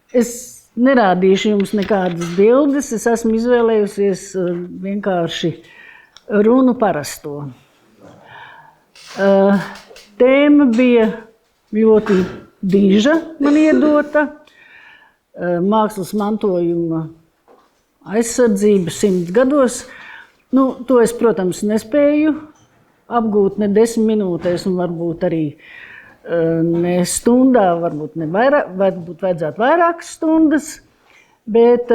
Es nerādīšu jums nekādas bildes, es esmu izvēlējusies vienkārši runu parasto. Tēma bija ļoti diža man iedota, mākslas mantojuma aizsardzība 100 gados. To es, protams, nespēju apgūt ne 10 minūtēs un varbūt arī ne stundā, varbūt vajadzētu vairākas stundas, bet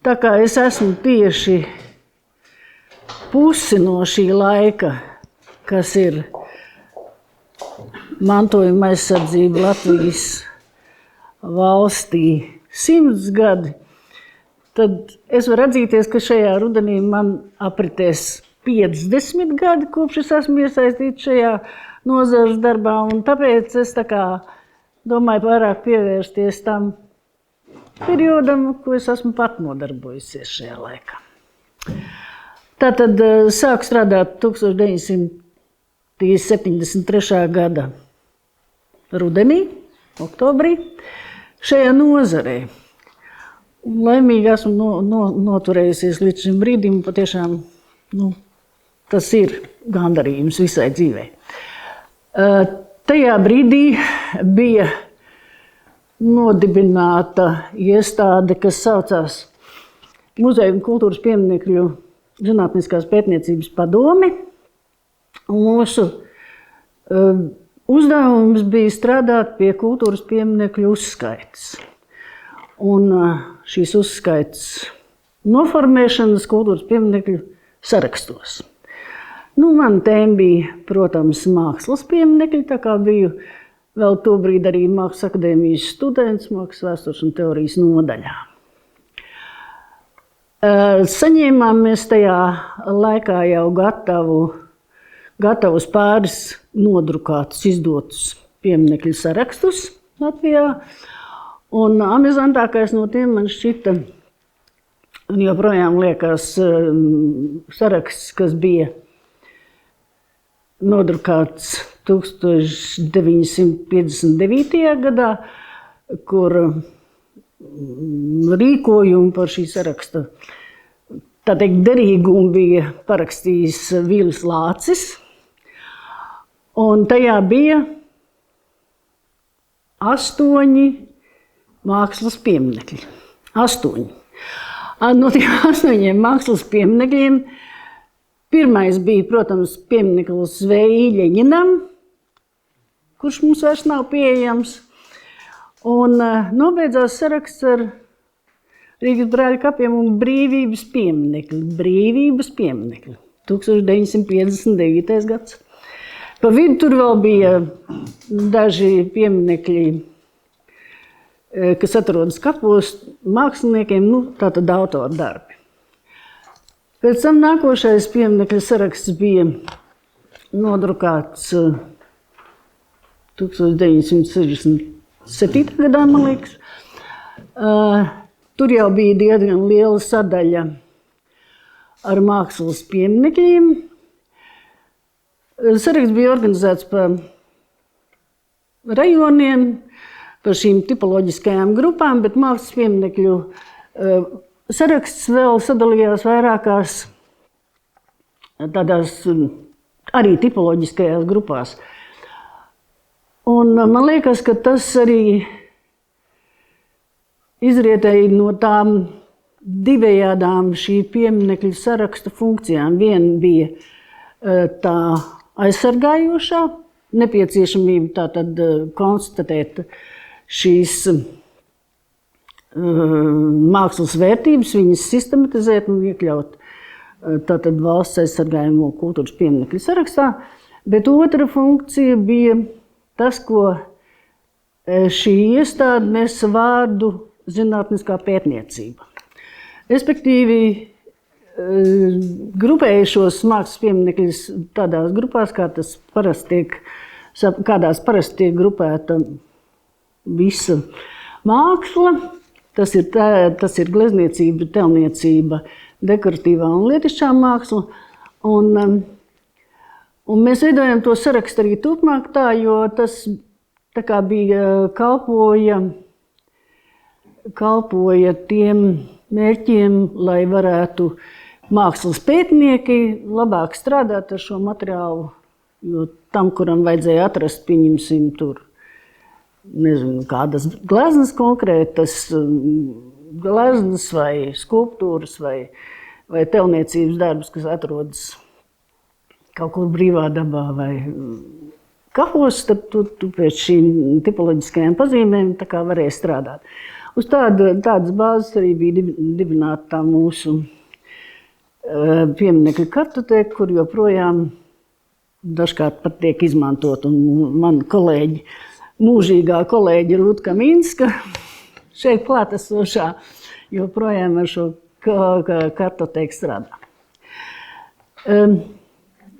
tā kā es esmu tieši pusi no šī laika, kas ir mantojuma aizsardzība Latvijas valstī 100 gadi, tad es varu atzīties, ka šajā rudenī man apritēs 50 gadi, kopš es esmu iesaistīts šajā nozares darbā, un tāpēc es domāju vairāk pievērsties tam periodam, ko es esmu pat nodarbojusies šajā laikā. Tātad sāku strādāt 1973. gada rudenī, oktobrī, šajā nozarē. Laimīgi esmu noturējusies līdz šim brīdim, patiešām tas ir gandarījums visai dzīvei. Tajā brīdī bija nodibināta iestāde, kas saucās Muzeju un kultūras pieminekļu zinātniskās pētniecības padome. Mūsu uzdevums bija strādāt pie kultūras pieminekļu uzskaites. Un šīs uzskaites noformēšanas kultūras pieminekļu sarakstos. Man tēma bija, protams, mākslas pieminekļi, tā kā biju vēl tobrīd arī Mākslas akadēmijas students mākslas vēstures un teorijas nodaļā. Saņēmām mēs tajā laikā jau gatavus pāris nodrukātus, izdotus pieminekļu sarakstus Latvijā. Un amizantākais no tiem man šķita, un joprojām liekas, saraksts, kas bija nodrukāts 1959. gadā, kur rīkojumu par šī saraksta derīgumu bija parakstījis Vīlis Lācis. Un tajā bija 8 mākslas pieminekļi. 8. No tiem 8 mākslas pieminekļiem pirmais bija, protams, piemineklis Zvēji Ļeņinam, kurš mums vairs nav pieejams. Un nobeidzās saraksts ar Rīgas brāļu kapiem un brīvības pieminekļi. 1959. gads. Pa vidu tur vēl bija daži pieminekļi, kas atrodas kapos māksliniekiem, tātad autoru darbi. Pēc tam nākošais pieminekļu saraksts bija nodrukāts 1967. gadā, man liekas. Tur jau bija diezgan liela sadaļa ar mākslas pieminekļiem. Saraksts bija organizēts pa rajoniem, par šīm tipoloģiskajām grupām, bet mākslas pieminekļu saraksts vēl sadalījās vairākās tādās arī tipoloģiskajās grupās. Un man liekas, ka tas arī izrietēja no tām divējādām šī pieminekļu saraksta funkcijām. Viena bija tā aizsargājošā nepieciešamība tātad konstatēt šīs mākslas vērtības, viņas sistematizēt un iekļaut tātad valsts aizsargājamo kultūras pieminekļu sarakstā. Bet otra funkcija bija tas, ko šī iestāde nesa vārdu zinātniskā pētniecība. Respektīvi, grupēja šos mākslas pieminekļus tādās grupās, kādās parasti tiek grupēta visa māksla. Tas ir glezniecība, telniecība, dekoratīvā un lietišķā māksla. Un mēs veidojam to sarakstu arī turpmāk tā, jo tas tā kā bija kalpoja tiem mērķiem, lai varētu mākslas pētnieki labāk strādāt ar šo materiālu, jo tam, kuram vajadzēja atrast, pieņemsim tur, nezinu, kādas gleznas konkrētas, gleznas vai skulptūras vai telniecības darbus, kas atrodas kaut kur brīvā dabā vai kapos, tad tu pēc šīm tipoloģiskajām pazīmēm tā kā varēja strādāt. Uz tādas bāzes arī bija dibināta tā mūsu pieminekļa kartoteka, kur joprojām dažkārt pat tiek izmantot. Un man kolēģi, mūžīgā kolēģi Rūta Minska, šeit klātesošā, joprojām ar šo kartoteku strādā.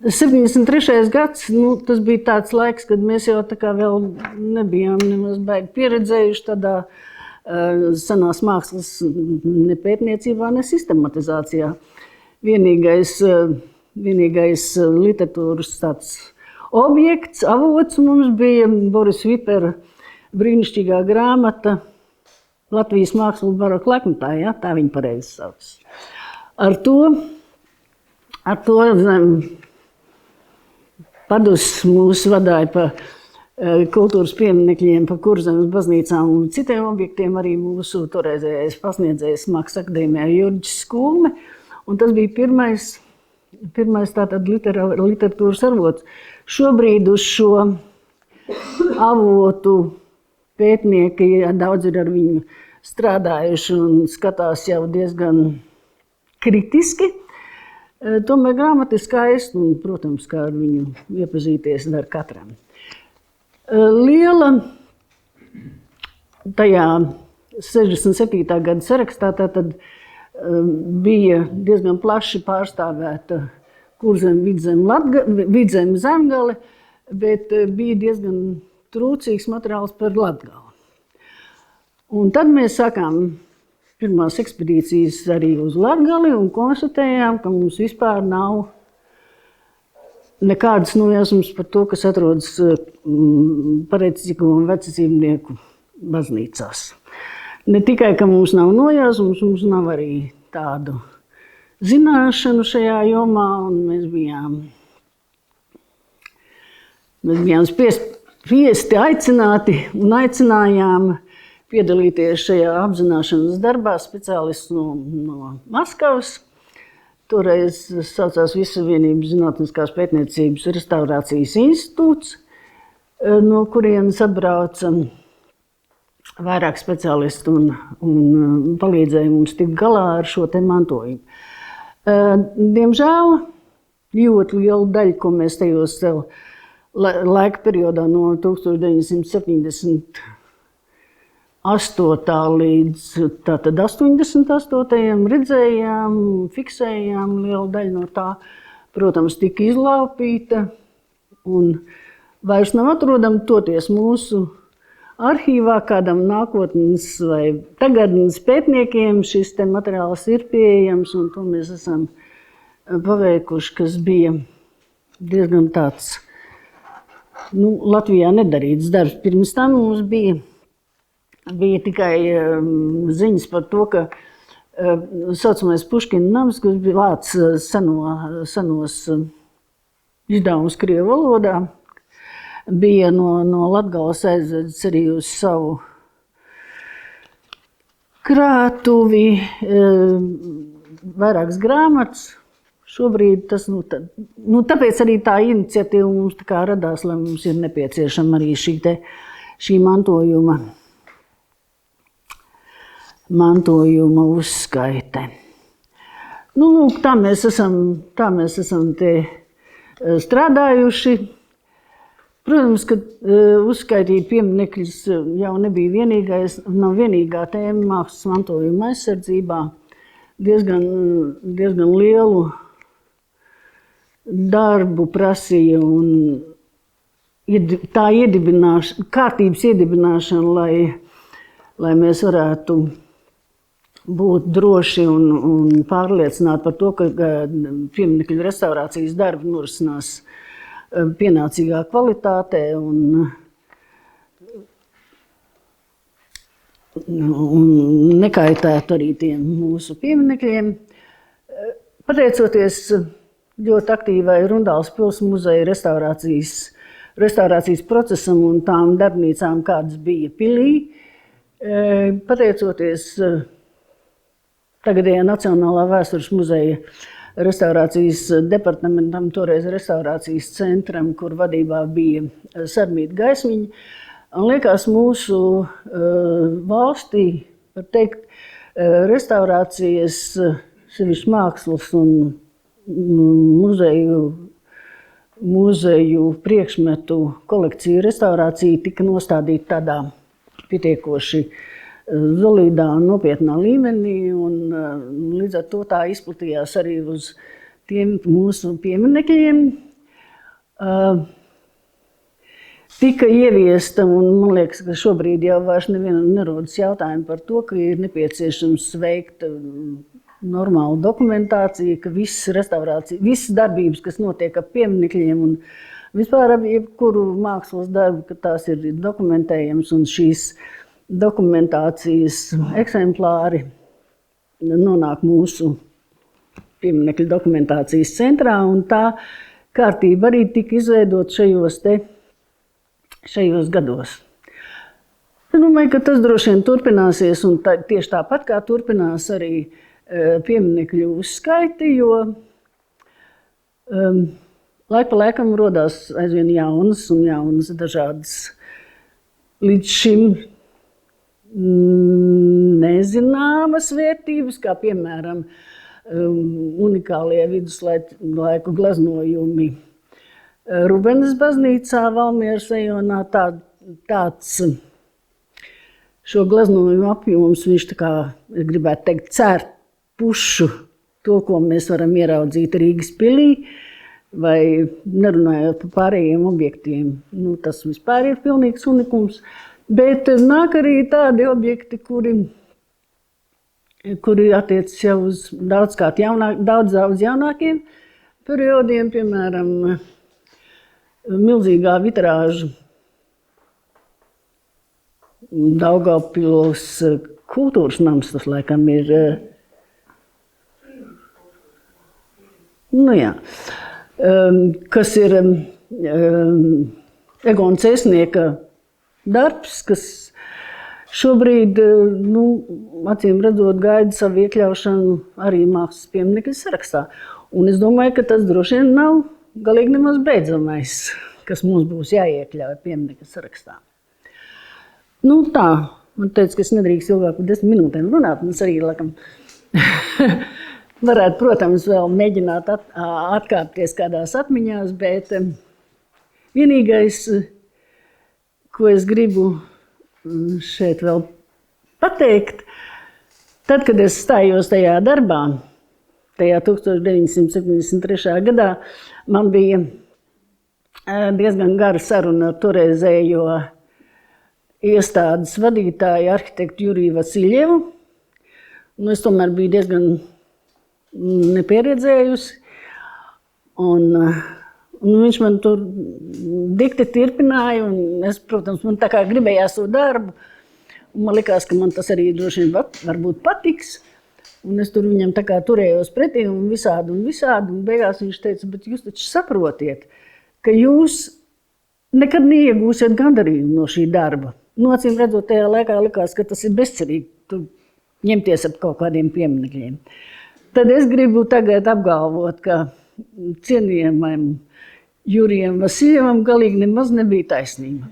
73. gads, tas bija tāds laiks, kad mēs jau tā kā vēl nebijām nemaz baigi pieredzējuši tādā senās mākslas ne pētniecībā, ne sistematizācijā. Vienīgais literatūras tāds objekts, avots mums bija Boris Vipera brīnišķīgā grāmata Latvijas mākslas baroka laikmetā, ja? Tā viņa pareizi sauc. Ar to Padus mūs vadāja pa kultūras pieminekļiem, pa Kurzemes baznīcām un citiem objektiem, arī mūsu toreizējais pasniedzējs Mākslas akadēmijā Jurģis Skulme. Un tas bija pirmais tātad literatūras avots. Šobrīd uz šo avotu pētnieki daudz ir ar viņu strādājuši un skatās jau diezgan kritiski. Tomēr grāmata ir skaista un, protams, kā ar viņu iepazīties dar katram. Liela tajā 67. gada sarakstā tātad bija diezgan plaši pārstāvēta Kurzeme, Vidzeme, Zemgale, bet bija diezgan trūcīgs materiāls par Latgali. Un tad mēs sākām pirmās ekspedīcijas arī uz Latgali un konstatējām, ka mums vispār nav nekādas nojausmas par to, kas atrodas pareizcīgo un vecacībnieku baznīcās. Ne tikai, ka mums nav nojausmas, mums nav arī tādu zināšanu šajā jomā, un mēs bijām spiesti aicināti un aicinājām piedalīties šajā apzināšanas darbā speciālists no Maskavas. Toreiz saucās Vissavienības zinātniskās pētniecības restaurācijas institūts, no kurienes atbrauca vairāk speciālistu un palīdzēja mums tikt galā ar šo te mantojumu. Diemžēl ļoti liela daļa, ko mēs tajos laika periodā no 1970. 8. līdz tātad 88. redzējām, fiksējām, liela daļa no tā, protams, tika izlaupīta un vairs nav atrodama, toties mūsu arhīvā kādam nākotnes vai tagadnes pētniekiem šis te materiāls ir pieejams, un to mēs esam paveikuši, kas bija diezgan tāds, Latvijā nedarīts darbs. Pirms tam mums bija tikai ziņas par to, ka saucamais Puškina nams, kas bija vāc senos izdevumus krievu valodā, bija no Latgales aizvedis arī uz savu krātuvi, vairākas grāmatas. Šobrīd tas, tāpēc arī tā iniciatīva mums tā kā radās, lai mums ir nepieciešama arī šī mantojuma uzskaite. Lūk, tā mēs esam te strādājuši. Protams, ka uzskaitīt pieminekļus jau nav vienīgā tēma mākslas mantojuma aizsardzībā. Diezgan lielu darbu prasīja un tā kārtības iedibināšana, lai mēs varētu būt droši un pārliecināti par to, ka pieminekļu restaurācijas darbi norisinās pienācīgā kvalitātē un un nekaitētu arī tiem mūsu pieminekļiem. Pateicoties ļoti aktīvai Rundāles pils muzeja restaurācijas procesam un tām darbnīcām, kādas bija pilī, pateicoties tagadējā Nacionālā vēstures muzeja restaurācijas departamentam, toreiz restaurācijas centram, kur vadībā bija Sarmīta Gaismiņa. Un liekas, mūsu valstī, var teikt, restaurācijas, sevišķi mākslas un muzeju priekšmetu kolekciju restaurācija tika nostādīta tādā pietiekoši solidā un nopietnā līmenī, un līdz ar to tā izplatījās arī uz tiem mūsu pieminekļiem. Tika ieviesta, un man liekas, ka šobrīd jau vairs nevienam nerodas jautājumu par to, ka ir nepieciešams veikt normālu dokumentāciju, ka visas darbības, kas notiek ap pieminekļiem un vispār ap jebkuru mākslas darbu, ka tās ir dokumentējams, un šīs dokumentācijas eksemplāri nonāk mūsu pieminekļu dokumentācijas centrā, un tā kārtība arī tika izveidot šajos gados. Es domāju, ka tas droši vien turpināsies, un tieši tāpat kā turpinās arī pieminekļu uzskaiti, jo laik pa laikam rodās aizvien jaunas dažādas līdz šim nezināmas vērtības, kā piemēram unikālie viduslaiku glaznojumi Rubenes baznīcā Valmieras rajonā. Tāds šo glaznojumu apjoms, viņš tā kā, gribētu teikt, cērt pušu to, ko mēs varam ieraudzīt Rīgas pilī, vai nerunājot par pārējiem objektiem. Tas vispār ir pilnīgs unikums, bet nāk arī tādi objekti, kuri attiecas jau uz daudz jaunākiem periodiem, piemēram, milzīgā vitrāža Daugavpilos kultūras nams, tas laikam ir, kas ir Egona Cēsnieka darbs, kas šobrīd, acīm redzot, gaida savu iekļaušanu arī mākslas pieminekļu sarakstā. Un es domāju, ka tas droši vien nav galīgi nemaz beidzamais, kas mums būs jāiekļauj pieminekļu sarakstā. Tā, man teica, ka es nedrīkst ilgāk par 10 minūtēm runāt, un es arī, laikam, varētu, protams, vēl mēģināt atkāpties kādās atmiņās, bet vienīgais, ko es gribu šeit vēl pateikt, tad, kad es stājos tajā darbā, tajā 1973. gadā, man bija diezgan gara saruna ar toreizējo iestādes vadītāju arhitektu Juriju Vasiljevu. Es tomēr biju diezgan nepieredzējusi, un viņš man tur dikti tirpināja, un es, protams, man tā kā gribējās to darbu, un man likās, ka man tas arī droši vien varbūt patiks. Un es tur viņam tā kā turējos pretī un visādi, un beigās viņš teica, bet jūs taču saprotiet, ka jūs nekad neiegūsiet gandarījumu no šī darba. Acīm redzot, tajā laikā likās, ka tas ir bezcerīgi tur ņemties ap kaut kādiem pieminekļiem. Tad es gribu tagad apgalvot, ka cienījamajam Jurijam Vasiljevam galīgi nemaz nebija taisnība.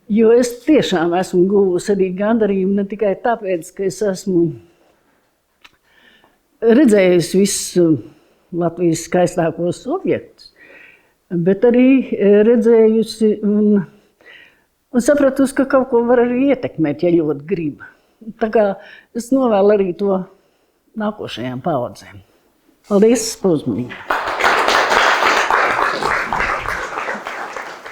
Jo es tiešām esmu guvusi arī gandarījumu ne tikai tāpēc, ka es esmu redzējusi visu Latvijas skaistākos objektus, bet arī redzējusi un sapratusi, ka kaut ko var arī ietekmēt, ja ļoti grib. Tā kā es novēlu arī to nākošajām paaudzēm. Paldies par uzmanību!